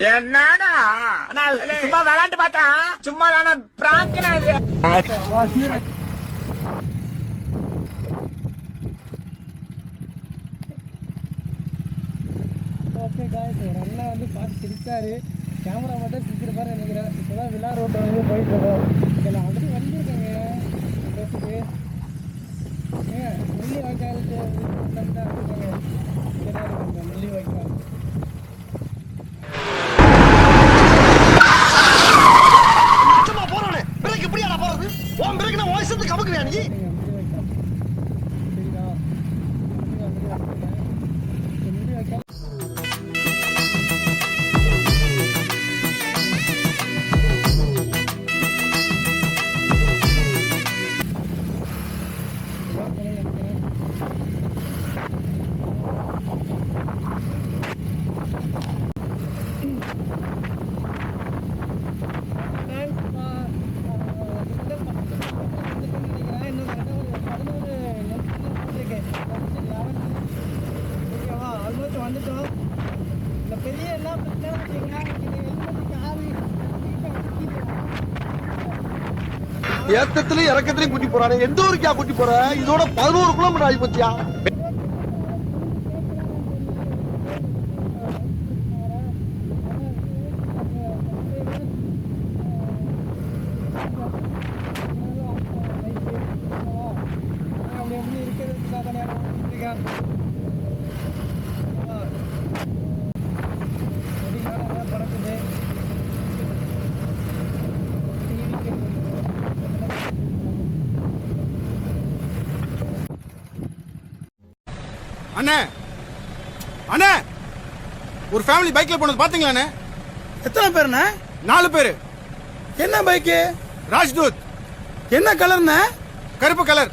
என்னடா சும்மா விளையாண்டு பார்த்தா சும்மா தானே பிராங்கனா இது. ஓகே காய்ஸ், ஒரு அண்ணா வந்து பார்த்து சிரிச்சாரு. கேமரா மட்டும் சிரிச்சிருப்பாரு நினைக்கிறேன். இப்போதான் விழா ரோட்டை வந்து போயிட்டு இருக்கோம். இதில் ஆல்ரெடி வந்துருக்கேங்க பேசிட்டு நெல்லி வாய்க்கால் இருக்காங்க. நெல்லி வாய்க்கால் வந்துட்டோம். இந்த பெரிய எல்லாம் ஏத்தத்திலயும் இறக்கத்திலயும் கூட்டி போறானே. எந்த ஊருக்கா கூட்டி போற? இதோட 11 கிலோமீட்டர் ஆகி போச்சியா? அண்ணே அண்ணே, ஒரு ஃபேமிலி பைக்ல போனது பாத்தீங்களாண்ணே? எத்தனை பேருண்ணே? 4 பேரு. என்ன பைக்கு? ராஜ்தூத். என்ன கலர்ண்ணே? கருப்பு கலர்.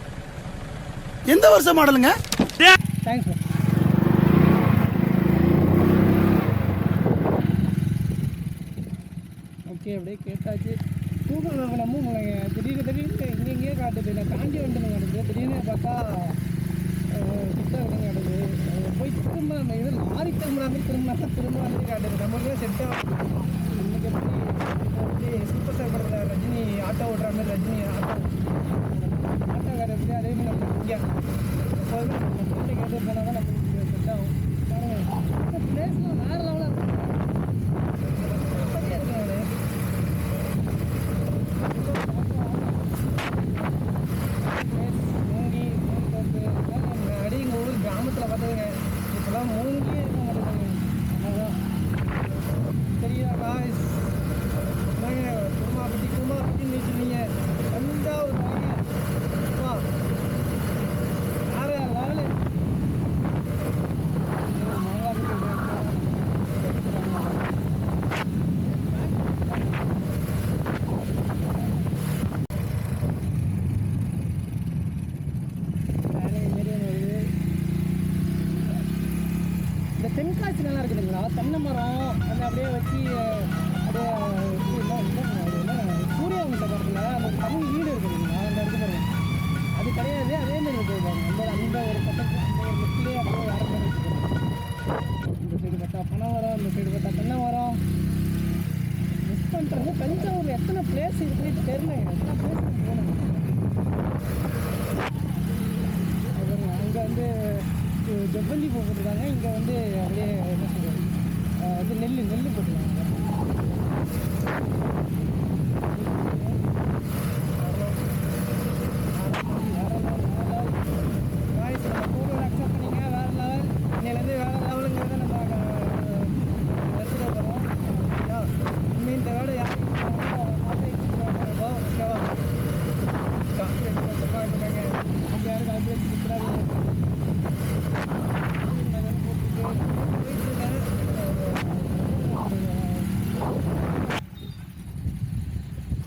எந்த வருஷம் மாடலுங்க? தேங்க்ஸ். ஓகே, அப்படியே கேட்டாச்சு. தூக்கம் நம்ம திடீர்னு இங்கேயே காட்டுது. நான் தாண்டி வந்துட்டு கிடக்குது. திடீர்னு பார்த்தா கிட்ட வந்து கிடக்குது. போய் திரும்ப அந்த இது லாரி திரும்புற மாதிரி திரும்ப வந்து காட்டுது. நமக்கு செட் ஆகும். இன்னைக்கு எப்படி சூப்பர் ஸ்டார் படத்தில் ரஜினி ஆட்டோ ஓட்டுற மாதிரி ரஜினி ஆட்டோக்காரர் எப்படி அதே மாதிரி நம்ம இங்கே எப்போதுமே நம்ம கேட்டு போனால் தான் நம்ம செட் ஆகும். பாருங்கள், பிளேஸ்லாம் வேறு லெவலாக இருக்கும். கிராமத்தில் பார்த்ததுங்க இப்போலாம் மூங்கியே இருக்க மாட்டேங்குங்க. அதான் சரியா காய்ஸ். குருமாப்பட்டின்னு வச்சுருந்தீங்க. தஞ்சாவூர் வா வேறு லெவலு. தென்காசி நல்லா இருக்குதுங்களா? தென்னை மரம் அதை அப்படியே வச்சு சூரிய வம்ச படத்தில் அந்த தமிழ் வீடு இருக்குதுங்களா? அந்த இடத்துல அது கிடையாது. அதே மாதிரி வச்சுருப்பாங்க. அந்த ஒரு பக்கத்தில் அந்த ஒரு லிஸ்ட்லேயே அப்படியே வேறு மாதிரி வச்சுருக்காங்க. இந்த சைடு பார்த்தா பனை மரம், இந்த சைடு பார்த்தா தென்னை மரம். மிஸ் பண்ணுறது. தஞ்சாவூரில் எத்தனை பிளேஸ் இருக்குன்னு தெரியல. எத்தனை பிளேஸ் போகணும். அங்கே வந்து ஜவ்வல்லி பூ போட்டுருக்காங்க. இங்கே வந்து அப்படியே என்ன சொல்கிறது, இது நெல் போட்டுருக்காங்க. அக்செப்ட் பண்ணிங்க. வேறு லெவல். இன்னையிலேருந்து வேறு லெவலுங்கிறத நம்ம எடுத்துகிட்டு போகிறோம். இனிமேல் இந்த வேலை யாரும் ஓகேவா? இங்கே யாரும் கால்குலேட் கொடுக்குறாங்க.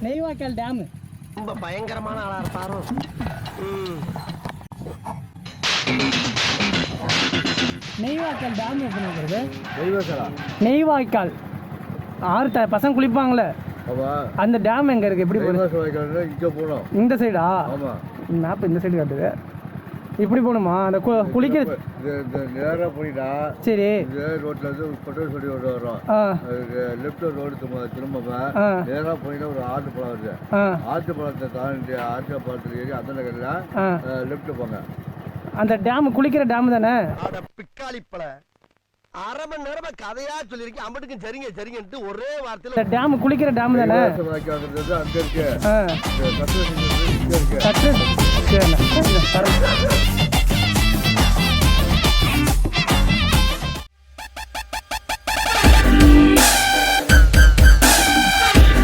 நெய்வாய்க்கால் டேமு ரொம்ப பயங்கரமான ஆளா இருப்பாரோ. நெய்வாய்க்கால் டேம் எப்படி இருக்கிறது? நெய்வாய்க்கால் ஆறு பசங்க குளிப்பாங்களே, அந்த டேம் எங்க இருக்கு? எப்படி போகுது? இங்க போறோம். இந்த சைடா? மேப் இந்த சைடு காட்டுது. இப்படி போகணுமா அந்த குளிக்கிற இந்த நேராக போயிட்டா சரி இதே ரோட்ல இருந்து பொட்டல் சொல்லி ரோடு வரும் ஆ லெஃப்ட் ரோடு திரும்ப ஆ நேராக போயிட்டா ஒரு ஆட்டு பழம் வருது ஆ ஆட்டு பழத்தை தாண்டி ஆட்டு பழத்தில் ஏறி அந்த நகரில் ஆ லெஃப்ட் போங்க. அந்த டேம் குளிக்கிற டேம் தானே? பிக்காளிப்பழ அரை மணி நேரமா கதையா சொல்லிருக்கேன். அம்பட்டுக்கும் சரிங்க சரிங்கன்ட்டு ஒரே வார்த்தையில இந்த டேம் குளிக்கிற டேம் தானே? அங்க இருக்கு ஆ இருக்கு சட்டு சரிண்ணா, சரிண்ணா, தரேன்.